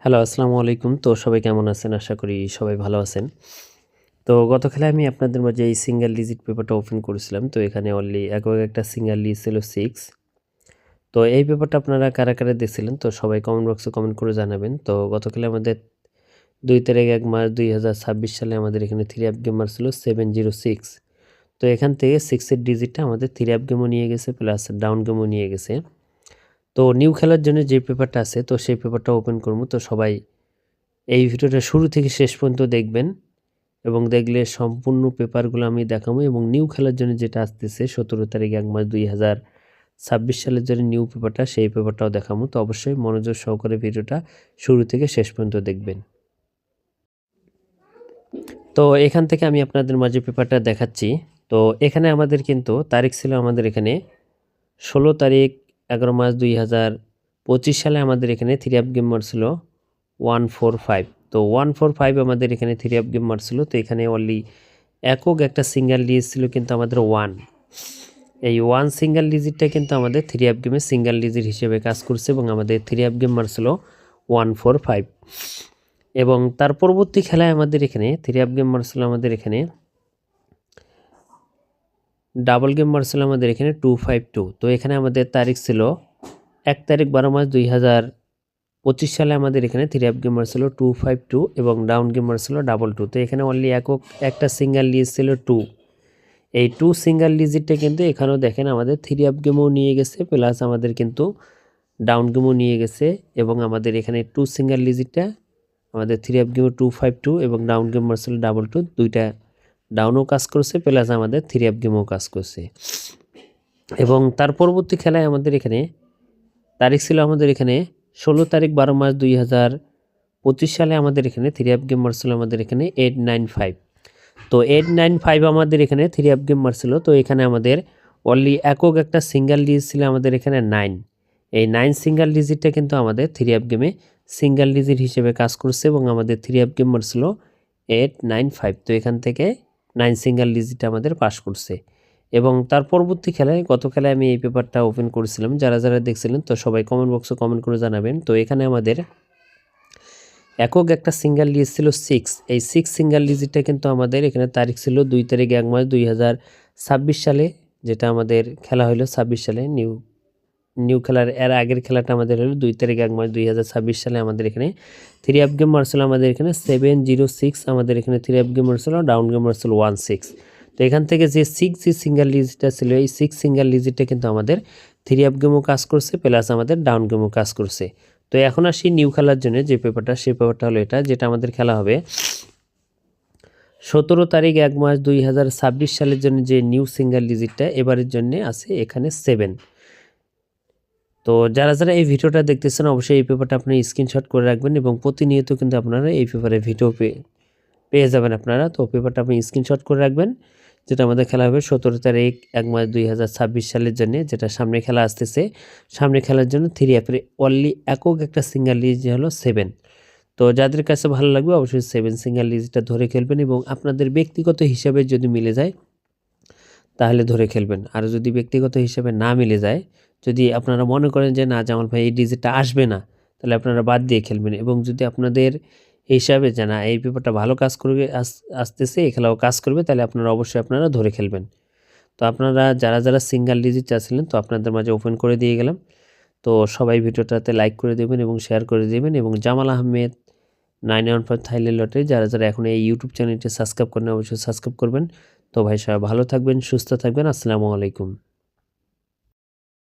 Hello, আসসালামু আলাইকুম। তো সবাই কেমন আছেন? আশা করি সবাই ভালো আছেন। তো গত খেলায় আমি আপনাদের মাঝে এই সিঙ্গেল ডিজিট পেপারটা ওপেন করেছিলাম। তো এখানে অনলি একক একটা সিঙ্গেল ডিজিট ছিল 6। তো এই পেপারটা আপনারা কারা, কারা দেখছিলেন? তো সবাই কমেন্ট বক্সে কমেন্ট করে জানাবেন। তো গত খেলায় আমাদের ২ তারিখ ১ মার্চ ২০২৬ সালে আমাদের এখানে 3 অ্যাপ গেমার ছিল 706। তো এখান থেকে 6 এর ডিজিটটা আমাদের 3 অ্যাপ গেমও নিয়ে গেছে প্লাস ডাউন গেমও নিয়ে গেছে। তো নিউ খেলার জন্য যে পেপারটা আছে তো সেই পেপারটা ওপেন করব। তো সবাই এই ভিডিওটা শুরু থেকে শেষ পর্যন্ত দেখবেন এবং দেখলে সম্পূর্ণ পেপারগুলো আমি দেখাবো এবং নিউ খেলার জন্য যেটা আসতেছে 17 তারিখ 1 মার্চ 2026 সালের জন্য নিউ পেপারটা সেই পেপারটাও দেখাবো। তো অবশ্যই মনোযোগ সহকারে ভিডিওটা শুরু থেকে শেষ পর্যন্ত দেখবেন। তো এখান থেকে আমি আপনাদের মাঝে পেপারটা দেখাচ্ছি। তো এখানে আমাদের কিন্তু তারিখ ছিল আমাদের এখানে 16 তারিখ 11 মার্চ 2025 সালে আমাদের এখানে 3 অ্যাপ গেমার ছিল 145। তো 145 আমাদের এখানে 3 অ্যাপ গেমার ছিল। তো এখানে অনলি একক একটা সিঙ্গেল ডিজিট ছিল কিন্তু আমাদের 1। এই 1 সিঙ্গেল ডিজিটটা কিন্তু আমাদের 3 অ্যাপ গেমে সিঙ্গেল ডিজিট হিসেবে কাজ করছে এবং আমাদের 3 অ্যাপ গেমার ছিল 145। এবং তার পরবর্তী খেলায় আমাদের এখানে 3 অ্যাপ গেমার ছিল আমাদের এখানে ডাবল গেম মারছিল আমাদের এখানে 252। তো এখানে আমাদের তারিখ ছিল 1 তারিখ 12 মার্চ 2025 সালে আমাদের এখানে 3 অ্যাপ গেমার ছিল 252 এবং ডাউন গেমার ছিল 22। তো এখানে অনলি একক একটা সিঙ্গেল ডিজিট ছিল 2। এই 2 সিঙ্গেল ডিজিটটা কিন্তু এখানেও দেখেন আমাদের 3 অ্যাপ গেমও নিয়ে গেছে প্লাস আমাদের কিন্তু ডাউন গেমও নিয়ে গেছে এবং আমাদের এখানে 2 সিঙ্গেল ডিজিটটা আমাদের 3 অ্যাপ গেমও 252 এবং ডাউন গেমার ছিল 22। দুইটা ডাউনও কাজ করছে প্লাস আমাদের 3 অ্যাপ গেমও কাজ করছে। এবং তার পরবর্তী খেলায় আমাদের এখানে তারিখ ছিল আমাদের এখানে 16 তারিখ 12 মার্চ 2025 সালে আমাদের এখানে 3 অ্যাপ গেম মারছিল আমাদের এখানে 895। তো 895 আমাদের এখানে 3 অ্যাপ গেম মারছিল। তো এখানে আমাদের অনলি একক একটা সিঙ্গেল ডিজিট ছিল আমাদের এখানে 9। এই 9 সিঙ্গেল ডিজিটটা কিন্তু আমাদের 3 অ্যাপ গেমে সিঙ্গেল ডিজিট হিসেবে কাজ করছে এবং আমাদের 3 অ্যাপ গেম মারছিল 895। তো এখান থেকে 9 সিঙ্গেল ডিজিট আমাদের পাস করছে। এবং তার পরবর্তী খেলায় গত খেলায় আমি এই পেপারটা ওপেন করেছিলাম। যারা যারা দেখছিলেন তো সবাই কমেন্ট বক্সে কমেন্ট করে জানাবেন। তো এখানে আমাদের একক একটা সিঙ্গেল ডিজিট ছিল 6। এই 6 সিঙ্গেল ডিজিটটা কিন্তু আমাদের এখানে তারিখ ছিল 2 তারিখ 1 মার্চ 2026 সালে, যেটা আমাদের খেলা হলো 26 সালে নিউ খেলার এর আগের খেলাটা আমাদের হলো 2 তারিখ 1 মার্চ 2026 সালে আমাদের এখানে 3 অ্যাপ গেম মারছিল আমাদের এখানে 706। আমাদের এখানে 3 অ্যাপ গেম মারছিল ডাউন গেম মারছিল 16। তো এখান থেকে যে 6 যে সিঙ্গেল ডিজিটটা ছিল এই 6 সিঙ্গেল ডিজিটটা কিন্তু আমাদের 3 অ্যাপ গেমও কাজ করছে প্লাস আমাদের ডাউন গেমও কাজ করছে। তো এখন আসি নিউ খেলার জন্য যে পেপারটা সেই পেপারটা হলো এটা, যেটা আমাদের খেলা হবে 17 তারিখ 1 মার্চ 2026 সালের জন্য যে নিউ সিঙ্গেল ডিজিটটা এবারের জন্য আছে এখানে 7। তো যারা যারা এই ভিডিওটা দেখতেছেন অবশ্যই এই পেপারটা আপনি স্ক্রিনশট করে রাখবেন এবং প্রতিনিয়ত কিন্তু আপনারা এই পেপারে ভিডিও পেয়ে যাবেন আপনারা। তো পেপারটা আপনি স্ক্রিনশট করে রাখবেন, যেটা আমাদের খেলা হবে 17 তারিখ 1 মার্চ 2026 সালের জন্য, যেটা সামনে খেলা আসতেছে। সামনে খেলার জন্য 3 অ্যাপের অনলি একক একটা সিঙ্গেল ডিজিট হলো 7। তো যাদের কাছে ভালো লাগবে অবশ্যই 7 সিঙ্গেল ডিজিটটা ধরে খেলবেন এবং আপনাদের ব্যক্তিগত হিসাবে যদি মিলে যায় তাহলে ধরে খেলবেন। আর যদি ব্যক্তিগত হিসাবে না মিলে যায়, যদি আপনারা মনে করেন যে না জামাল ভাই এই ডিজিটটা আসবে না, তাহলে আপনারা বাদ দিয়ে খেলবেন। এবং যদি আপনাদের হিসাবে যে না এই পেপারটা ভালো কাজ করবে আসতেছে এই খেলাও কাজ করবে, তাহলে আপনারা অবশ্যই আপনারা ধরে খেলবেন। তো আপনারা যারা যারা সিঙ্গেল ডিজিট চাচ্ছিলেন তো আপনাদের মাঝে ওপেন করে দিয়ে গেলাম। তো সবাই ভিডিওটাতে লাইক করে দেবেন এবং শেয়ার করে দেবেন এবং জামাল আহমেদ 915 থাইল্যান্ড লটারি যারা যারা এখন এই ইউটিউব চ্যানেলটি সাবস্ক্রাইব করেন অবশ্যই সাবস্ক্রাইব করবেন। তো ভাই সবাই ভালো থাকবেন, সুস্থ থাকবেন। আসসালামু আলাইকুম।